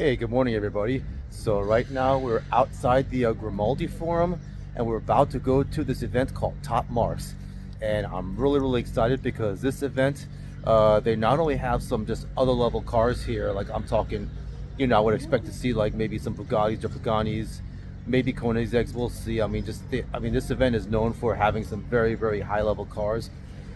Hey, good morning, everybody. So right now we're outside the Grimaldi Forum, and we're about to go to this event called Top Marks. And I'm really excited because this event, they not only have some just other level cars here, like I'm talking, I would expect to see like maybe some Bugattis or Paganis, maybe Koenigseggs. We'll see. This event is known for having some very high level cars,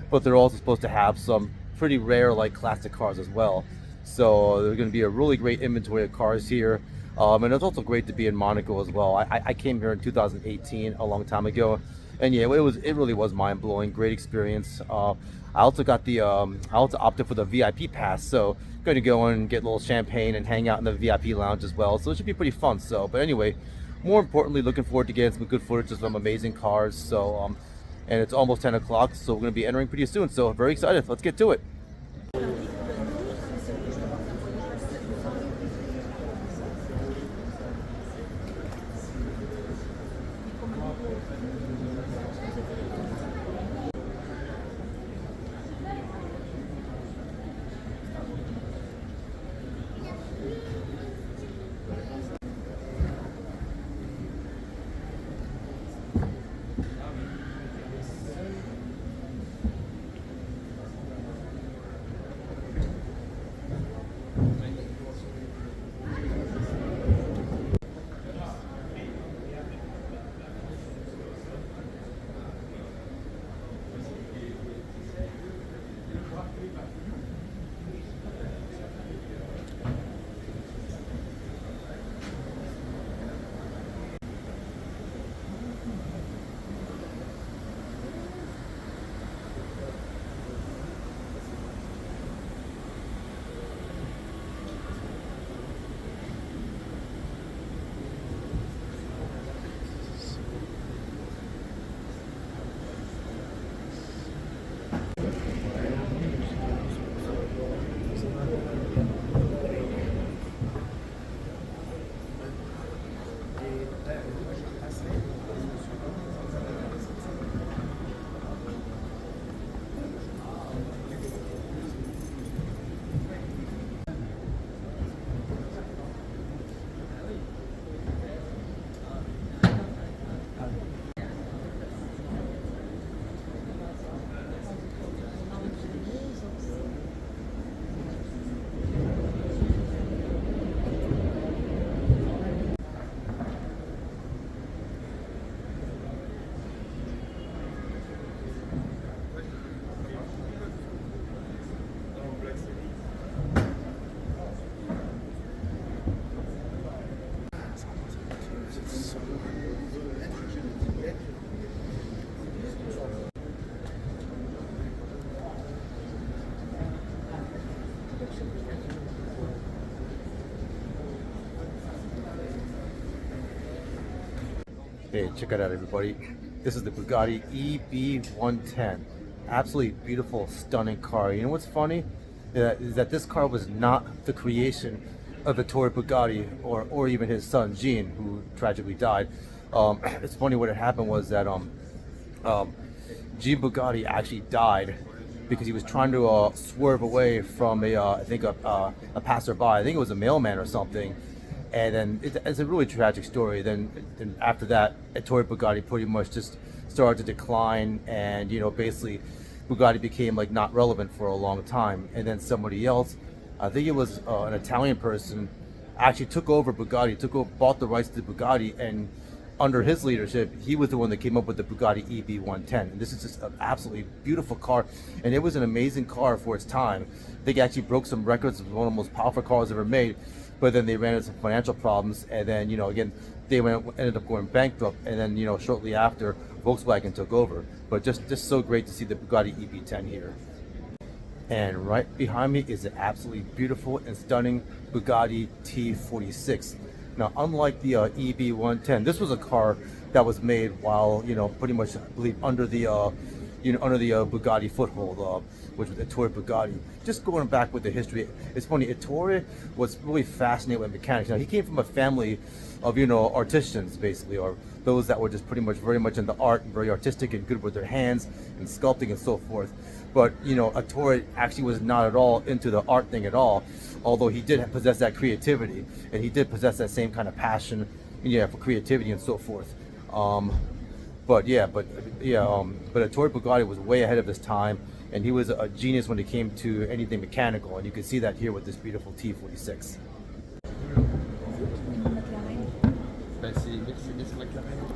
but they're also supposed to have some pretty rare like classic cars as well. So there's going to be a really great inventory of cars here. And it's also great to be in Monaco as well. I came here in 2018, a long time ago, and yeah, it really was mind blowing. Great experience. I also opted for the VIP pass, so going to go in and get a little champagne and hang out in the VIP lounge as well. So it should be pretty fun. But anyway, more importantly, looking forward to getting some good footage of some amazing cars. And it's almost 10 o'clock, so we're going to be entering pretty soon. So very excited. Let's get to it. Hey, check it out, everybody. This is the Bugatti EB110. Absolutely beautiful, stunning car. You know what's funny? Is that this car was not the creation of Ettore Bugatti or even his son Jean, who tragically died. It's funny what had happened was that um, Jean Bugatti actually died because he was trying to swerve away from I think a passerby. I think it was a mailman or something. And then it's a really tragic story. Then after that, Ettore Bugatti pretty much just started to decline, and basically Bugatti became like not relevant for a long time. And then somebody else, I think it was an Italian person, actually took over Bugatti, bought the rights to Bugatti, and under his leadership, he was the one that came up with the Bugatti EB110. And this is just an absolutely beautiful car, and it was an amazing car for its time. I think it actually broke some records. It was one of the most powerful cars ever made. But then they ran into some financial problems, and then again they ended up going bankrupt, and then shortly after Volkswagen took over. But just so great to see the Bugatti EB10 here. And right behind me is an absolutely beautiful and stunning Bugatti T46. Now, unlike the EB110, this was a car that was made while, pretty much, I believe, under the Bugatti foothold, which was Ettore Bugatti. Just going back with the history, it's funny. Ettore was really fascinated with mechanics. Now, he came from a family of artisans, basically, or those that were just pretty much very much into art, very artistic and good with their hands and sculpting and so forth. But Ettore actually was not at all into the art thing at all. Although he did possess that creativity, and he did possess that same kind of passion, yeah, for creativity and so forth. Um, but Ettore Bugatti was way ahead of his time, and he was a genius when it came to anything mechanical, and you can see that here with this beautiful T46. Bah, c'est bien sur McLaren.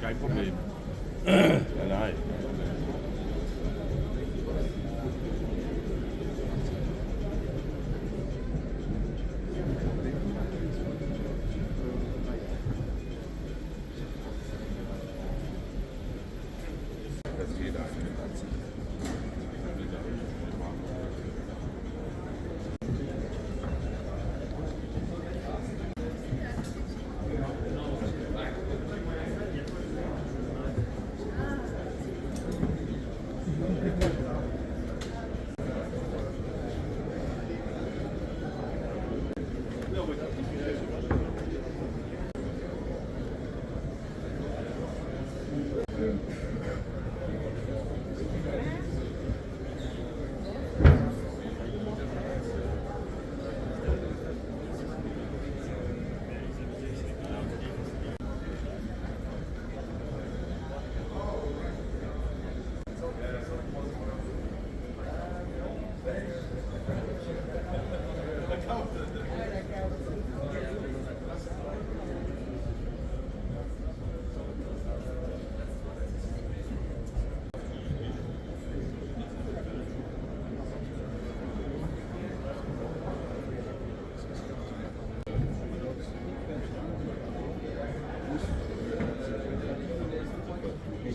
Kein Problem. Nein, nein. Das geht eigentlich.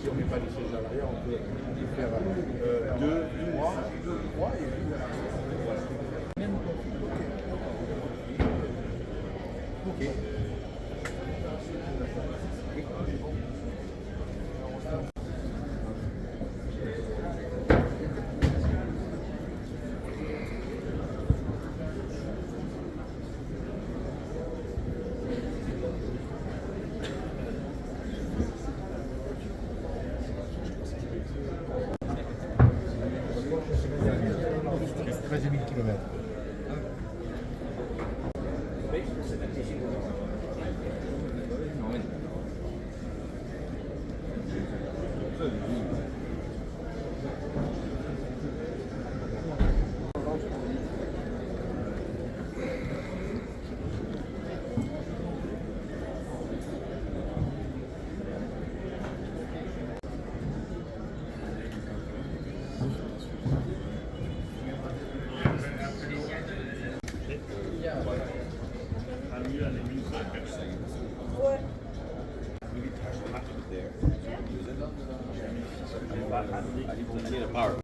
Si on met pas les sièges à l'arrière, on peut faire 2, 3 et puis voilà. Ok. Treize 000 km. I need a power.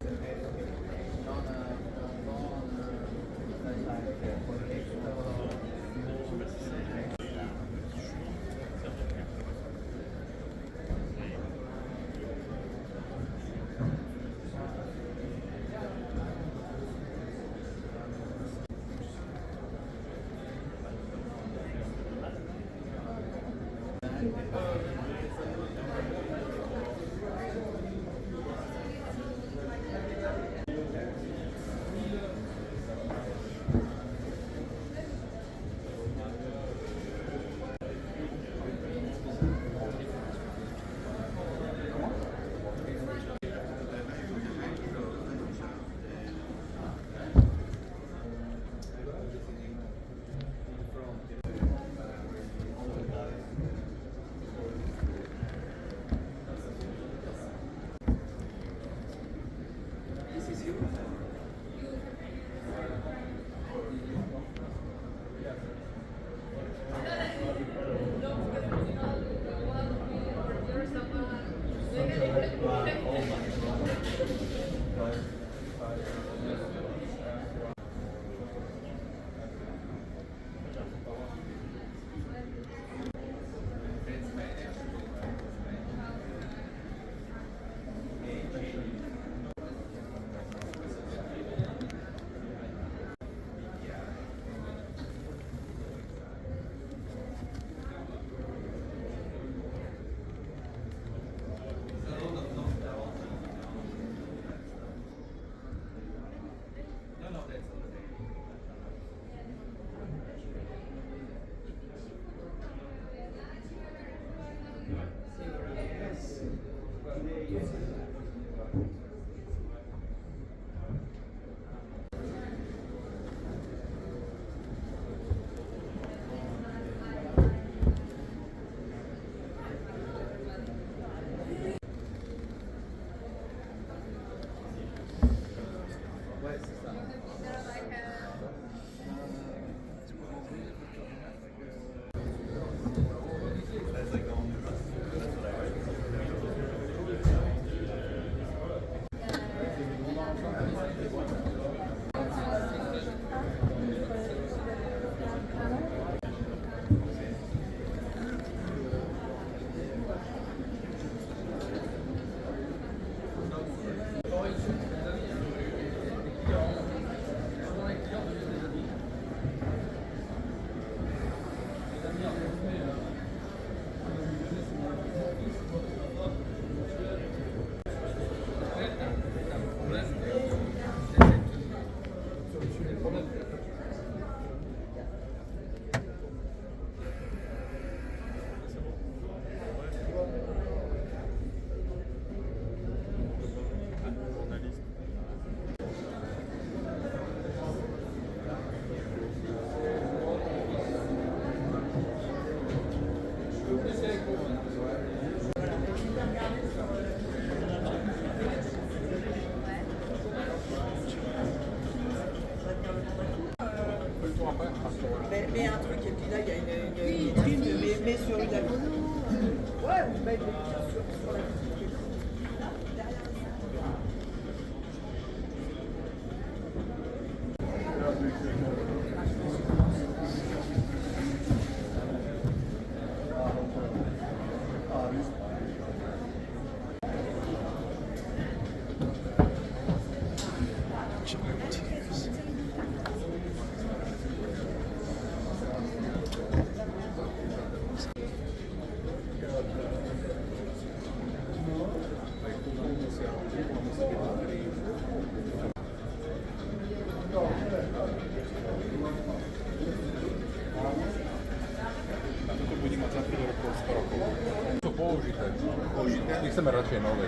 Mais un truc, et puis là, il y a une vitrine, mais sur une avenue. Ouais, ou mettre sur la vitrine. s trochou. Sú použité. My chceme radšej nové.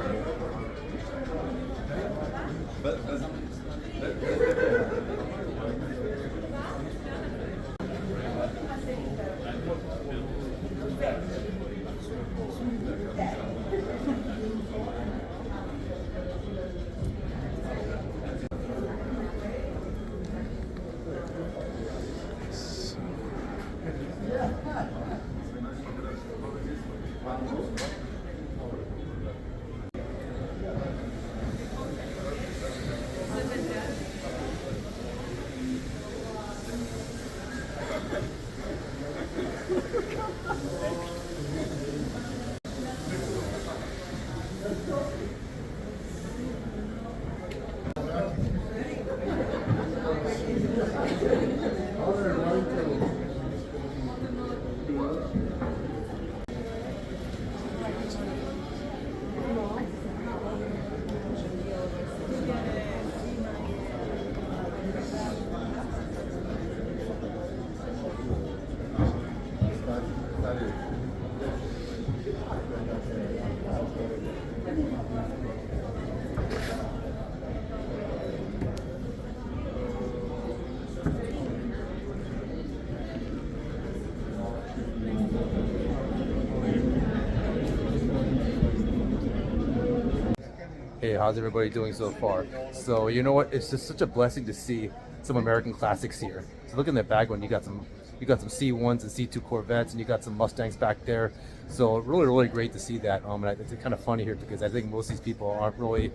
Hey, how's everybody doing so far? So you know what? It's just such a blessing to see some American classics here. So look in that background. You got some C1s and C2 Corvettes, and you got some Mustangs back there. So really great to see that. And it's kind of funny here because I think most of these people aren't really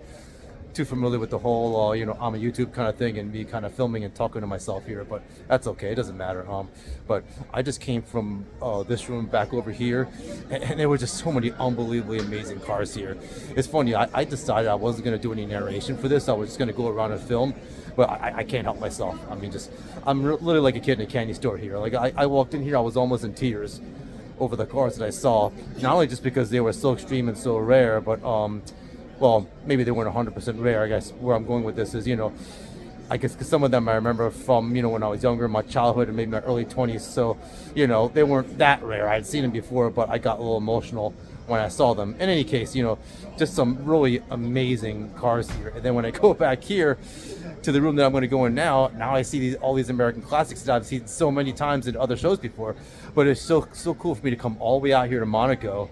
too familiar with the whole, I'm a YouTube kind of thing and me kind of filming and talking to myself here, but that's okay. It doesn't matter. But I just came from this room back over here, and there were just so many unbelievably amazing cars here. It's funny. I decided I wasn't going to do any narration for this. I was just going to go around and film, but I can't help myself. I mean, I'm literally like a kid in a candy store here. Like I walked in here, I was almost in tears over the cars that I saw. Not only just because they were so extreme and so rare, but well, maybe they weren't 100% rare. I guess where I'm going with this is, I guess because some of them I remember from, when I was younger, my childhood and maybe my early 20s. So, they weren't that rare. I'd seen them before, but I got a little emotional when I saw them. In any case, just some really amazing cars here. And then when I go back here to the room that I'm going to go in now I see all these American classics that I've seen so many times in other shows before. But it's so cool for me to come all the way out here to Monaco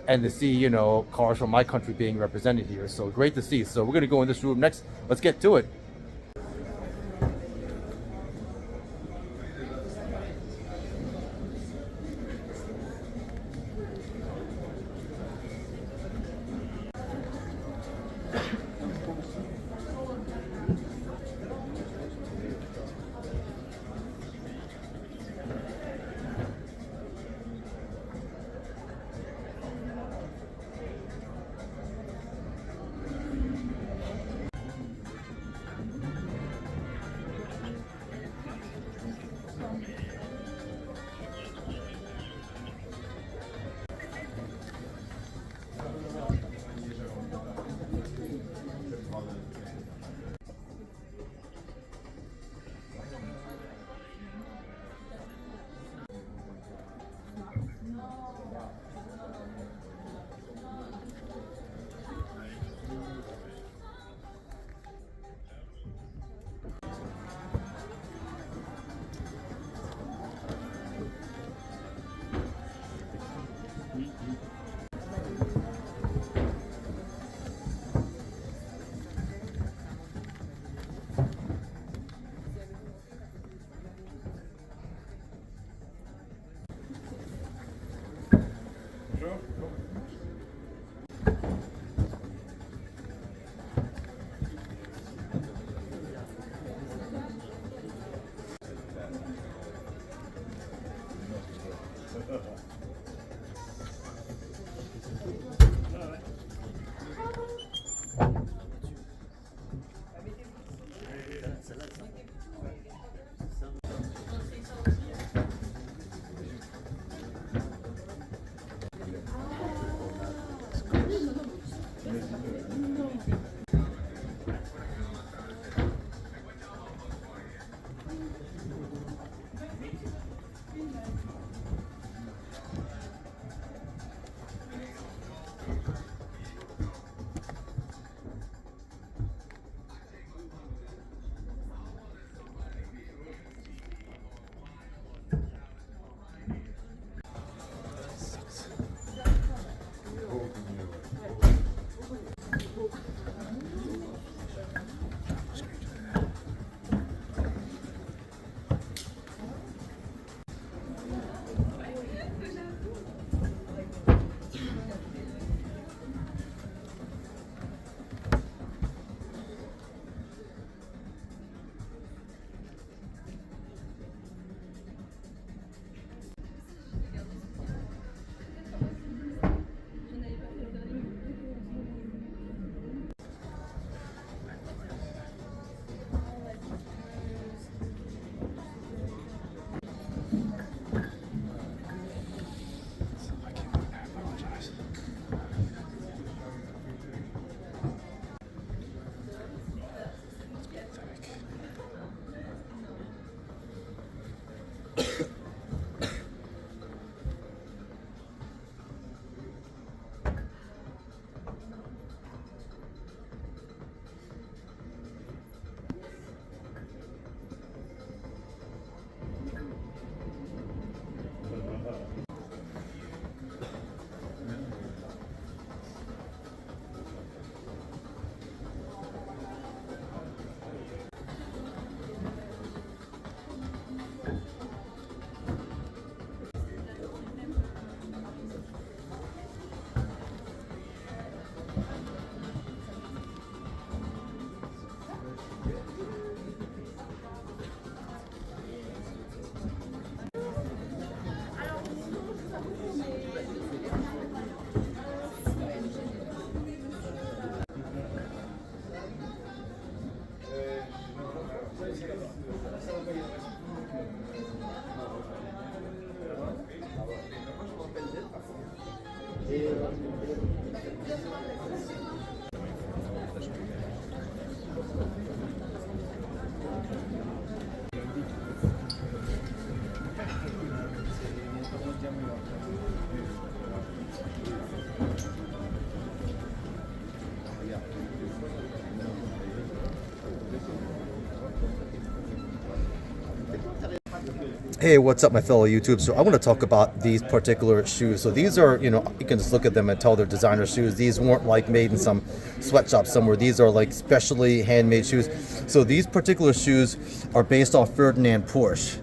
and to see, cars from my country being represented here. So great to see. So we're going to go in this room next. Let's get to it. Hey, what's up, my fellow YouTube? So I want to talk about these particular shoes. So these are, you can just look at them and tell they're designer shoes. These weren't like made in some sweatshop somewhere. These are like specially handmade shoes. So these particular shoes are based off Ferdinand Porsche.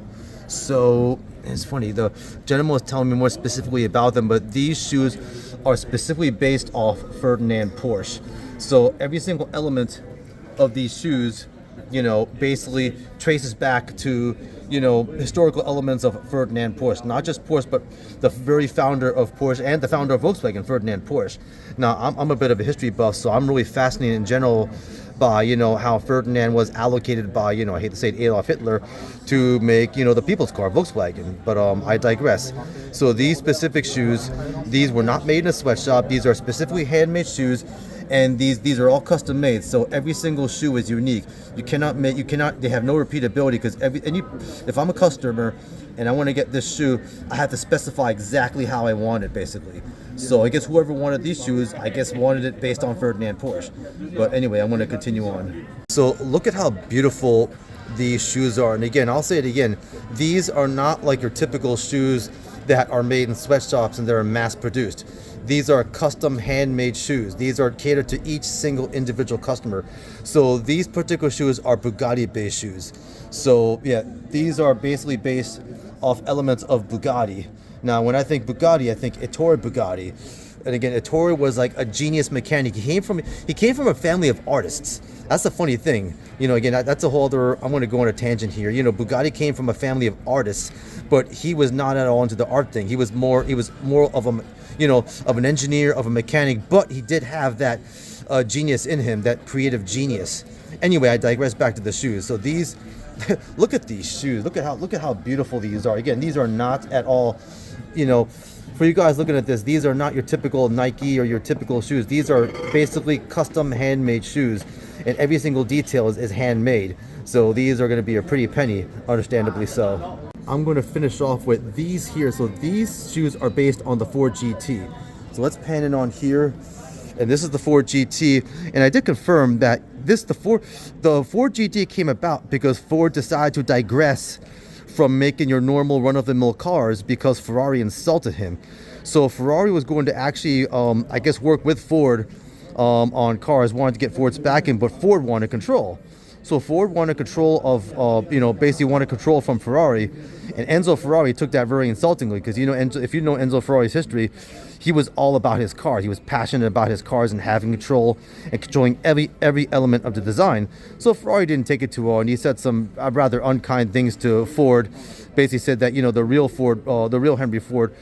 So it's funny, the gentleman was telling me more specifically about them, but these shoes are specifically based off Ferdinand Porsche. So every single element of these shoes, basically traces back to, historical elements of Ferdinand Porsche. Not just Porsche, but the very founder of Porsche and the founder of Volkswagen, Ferdinand Porsche. Now, I'm a bit of a history buff, so I'm really fascinated in general by, how Ferdinand was allocated by, I hate to say it, Adolf Hitler to make, the people's car, Volkswagen. But I digress. So these specific shoes, these were not made in a sweatshop. These are specifically handmade shoes. And these are all custom made, so every single shoe is unique. They have no repeatability, because if I'm a customer and I want to get this shoe, I have to specify exactly how I want it, basically. So I guess whoever wanted these shoes, wanted it based on Ferdinand Porsche. But anyway, I'm going to continue on. So look at how beautiful these shoes are. And again, I'll say it again, these are not like your typical shoes that are made in sweatshops and they're mass produced. These are custom handmade shoes. These are catered to each single individual customer. So these particular shoes are Bugatti based shoes. So yeah, these are basically based off elements of Bugatti. Now, when I think Bugatti, I think Ettore Bugatti. And again, Ettore was like a genius mechanic. He came from a family of artists. That's the funny thing. Again, that's a whole other, I'm going to go on a tangent here. Bugatti came from a family of artists, but he was not at all into the art thing. He was more of a, of an engineer, of a mechanic, but he did have that genius in him, that creative genius. Anyway, I digress back to the shoes. So these, look at these shoes. Look at how beautiful these are. Again, these are not at all, for you guys looking at this, these are not your typical Nike or your typical shoes. These are basically custom handmade shoes, and every single detail is handmade. So these are going to be a pretty penny, understandably so. I'm going to finish off with these here. So these shoes are based on the Ford GT. So let's pan it on here. And this is the Ford GT. And I did confirm that the Ford GT came about because Ford decided to digress from making your normal run-of-the-mill cars because Ferrari insulted him. So Ferrari was going to actually, work with Ford on cars, wanted to get Ford's backing, but Ford wanted control. So Ford wanted control of, basically wanted control from Ferrari, and Enzo Ferrari took that very insultingly because, if you know Enzo Ferrari's history, he was all about his cars. He was passionate about his cars and having control and controlling every element of the design. So Ferrari didn't take it too well, and he said some rather unkind things to Ford. Basically said that, the real Henry Ford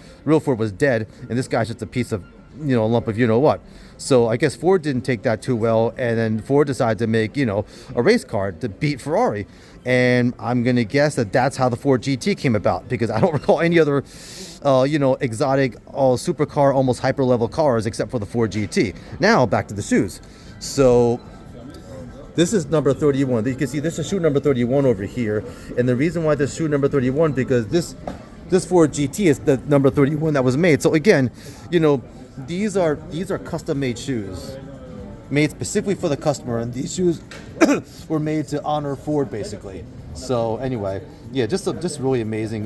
was dead, and this guy's just a piece of, a lump of what. So I guess Ford didn't take that too well, and then Ford decided to make, a race car to beat Ferrari. And I'm going to guess that that's how the Ford GT came about, because I don't recall any other, exotic, supercar, almost hyper-level cars except for the Ford GT. Now, back to the shoes. So this is number 31. You can see this is shoe number 31 over here. And the reason why this is shoe number 31, because this Ford GT is the number 31 that was made. So again, these are custom made shoes, made specifically for the customer, and these shoes were made to honor Ford, basically. So anyway, yeah, just really amazing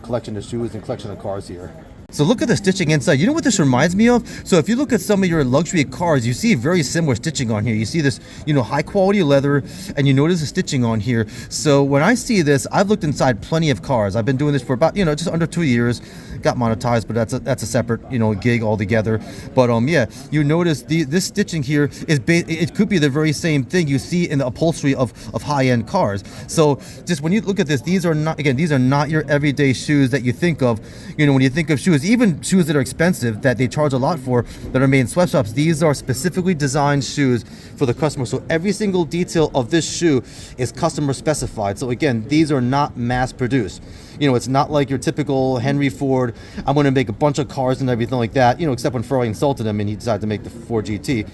collection of shoes and collection of cars here. So look at the stitching inside. You know what this reminds me of? So if you look at some of your luxury cars, you see very similar stitching on here. You see this, high quality leather, and you notice the stitching on here. So when I see this, I've looked inside plenty of cars. I've been doing this for about, just under 2 years. Got monetized, but that's a separate, gig altogether. But yeah, you notice this stitching here is it could be the very same thing you see in the upholstery of high-end cars. So just when you look at this, these are not your everyday shoes that you think of. When you think of shoes, shoes, even shoes that are expensive that they charge a lot for, that are made in sweatshops, these are specifically designed shoes for the customer. So every single detail of this shoe is customer specified. So again, these are not mass produced. You know, it's not like your typical Henry Ford, I'm going to make a bunch of cars and everything like that, you know, except when Ferrari insulted him and he decided to make the Ford GT.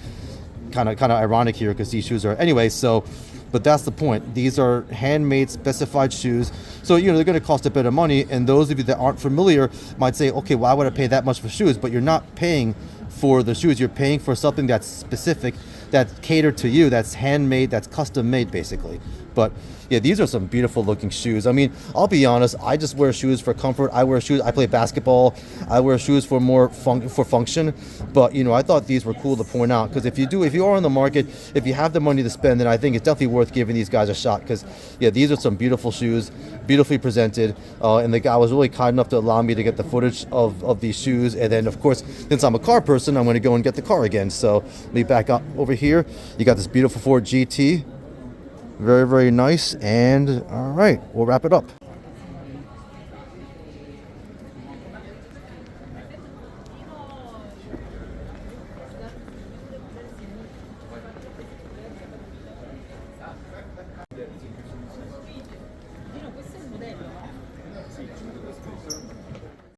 Kind of ironic here because these shoes are, anyway, so, but that's the point. These are handmade, specified shoes. So, you know, they're going to cost a bit of money. And those of you that aren't familiar might say, okay, why would I pay that much for shoes? But you're not paying for the shoes. You're paying for something that's specific, that's catered to you, that's handmade, that's custom made, basically. But yeah, these are some beautiful looking shoes. I mean, I'll be honest, I just wear shoes for comfort. I wear shoes, I play basketball. I wear shoes for more for function. But, you know, I thought these were cool to point out, because if you are on the market, if you have the money to spend, then I think it's definitely worth giving these guys a shot, because yeah, these are some beautiful shoes, beautifully presented. And the guy was really kind enough to allow me to get the footage of these shoes. And then, of course, since I'm a car person, I'm going to go and get the car again. So let me back up over here. You got this beautiful Ford GT. Very, very nice. And all right, we'll wrap it up.